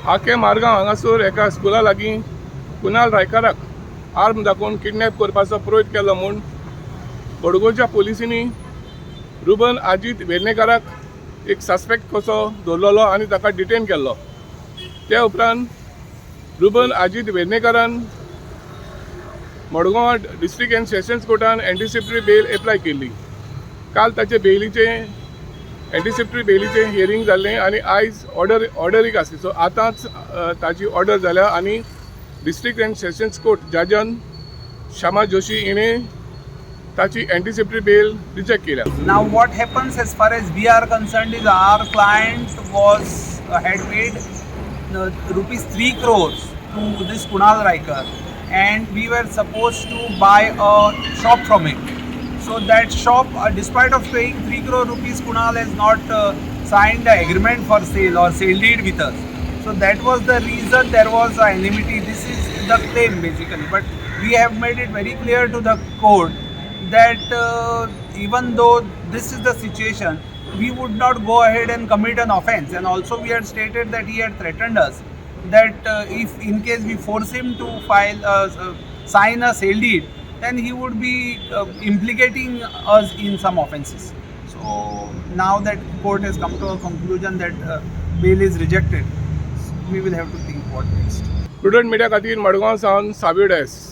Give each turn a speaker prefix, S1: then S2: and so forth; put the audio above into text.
S1: आखेम मारगांव हांगासर एका स्कुला लागीं कुनाल रायकाराक आर्म दाखोवन किडनॅप करपाचो प्रयत्न केलो म्हूण मडगांवच्या पोलिसांनी रुबन अजीत वेर्नेकाराक एक सस्पेक्ट कसो दवरलेलो आनी ताका डिटेन केल्लो. ते उपरांत रुबन अजीत वेर्नेकारान मडगांव डिस्ट्रिक्ट एंड सेशन्स कोर्टान एंटिसिपेटरी बेल एप्लाय केल्ली. काल ताचे एंटिसिपेटरी बेलीचें हियरींग जाल्लें आनी आयज ऑर्डरीक आसली. सो आतांच ताची ऑर्डर जाल्या आनी district and sessions court Jazan Shyama Joshi हिणें ताची एंटिसिपेटरी बेल रिजेक्ट केल्या.
S2: Now what happens as far as we are concerned is our client had paid rupees 3 crores to this Kunal Raikar, and we were supposed to buy a shop from it. So that shop, despite of paying 3 crore rupees, Kunal has not signed an agreement for sale or sale deed with us. So that was the reason there was a enmity. This is the claim basically. But we have made it very clear to the court that even though this is the situation, we would not go ahead and commit an offence. And also we had stated that he had threatened us that if in case we force him to sign a sale deed, then he would be implicating us in some offences. So now that court has come to a conclusion that bail is rejected, we will have to think what next.
S1: Prudent media खातीर मडगांव सावन साबियो DISE.